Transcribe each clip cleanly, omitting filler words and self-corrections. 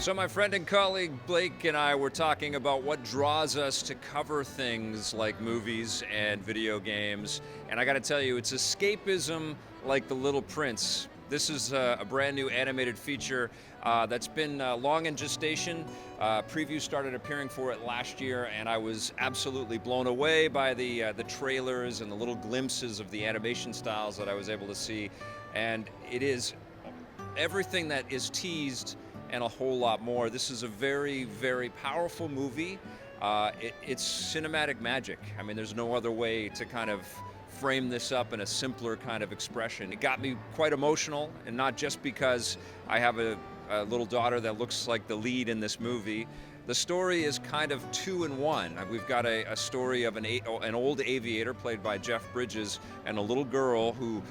So my friend and colleague Blake and I were talking about what draws us to cover things like movies and video games. And I gotta tell you, it's escapism like The Little Prince. This is a brand new animated feature that's been long in gestation. Previews started appearing for it last year, and I was absolutely blown away by the trailers and the little glimpses of the animation styles that I was able to see. And it is everything that is teased and a whole lot more. This is a very, very powerful movie. It's cinematic magic. I mean, there's no other way to kind of frame this up in a simpler kind of expression. It got me quite emotional, and not just because I have a little daughter that looks like the lead in this movie. The story is kind of two in one. We've got a story of an old aviator played by Jeff Bridges and a little girl who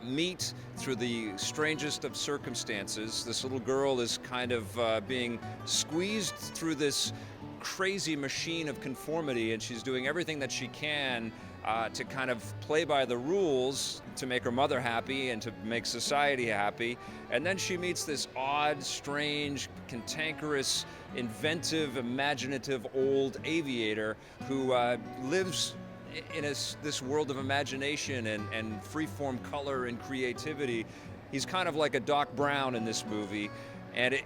meet through the strangest of circumstances. This little girl is kind of being squeezed through this crazy machine of conformity, and she's doing everything that she can to kind of play by the rules to make her mother happy and to make society happy. And then she meets this odd, strange, cantankerous, inventive, imaginative old aviator who lives in this world of imagination and free-form color and creativity. He's kind of like a Doc Brown in this movie, and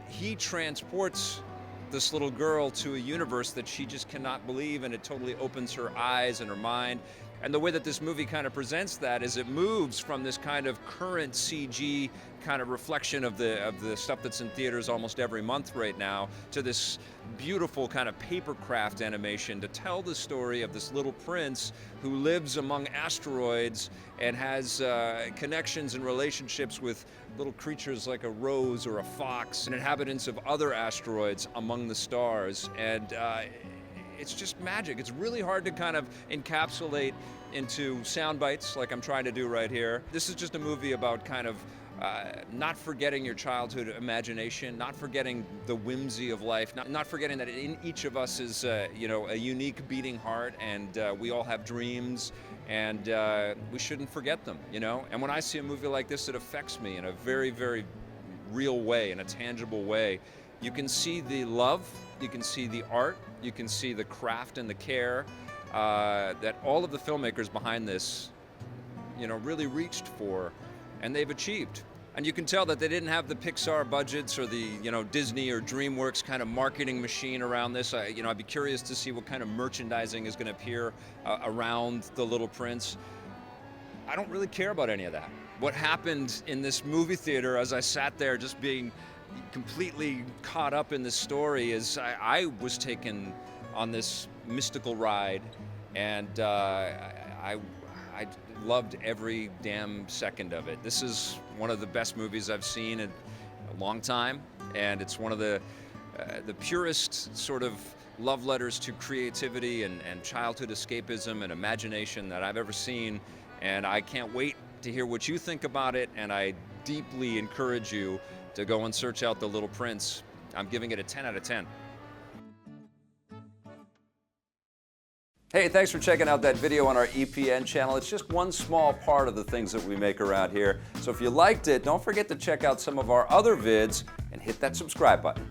he transports this little girl to a universe that she just cannot believe, and it totally opens her eyes and her mind. And the way that this movie kind of presents that is it moves from this kind of current CG kind of reflection of the stuff that's in theaters almost every month right now to this beautiful kind of papercraft animation to tell the story of this little prince who lives among asteroids and has connections and relationships with little creatures like a rose or a fox and inhabitants of other asteroids among the stars. And it's just magic. It's really hard to kind of encapsulate into sound bites like I'm trying to do right here. This is just a movie about kind of not forgetting your childhood imagination, not forgetting the whimsy of life, not forgetting that in each of us is a unique beating heart, and we all have dreams, and we shouldn't forget them, And when I see a movie like this, it affects me in a very, very real way, in a tangible way. You can see the love, you can see the art, you can see the craft and the care that all of the filmmakers behind this, really reached for, and they've achieved. And you can tell that they didn't have the Pixar budgets or the, Disney or DreamWorks kind of marketing machine around this. I'd be curious to see what kind of merchandising is going to appear around The Little Prince. I don't really care about any of that. What happened in this movie theater as I sat there just being completely caught up in this story is I was taken on this mystical ride, and I loved every damn second of it. This is one of the best movies I've seen in a long time, and it's one of the purest sort of love letters to creativity and childhood escapism and imagination that I've ever seen, and I can't wait to hear what you think about it, and I deeply encourage you to go and search out The Little Prince. I'm giving it a 10 out of 10. Hey, thanks for checking out that video on our EPN channel. It's just one small part of the things that we make around here. So if you liked it, don't forget to check out some of our other vids and hit that subscribe button.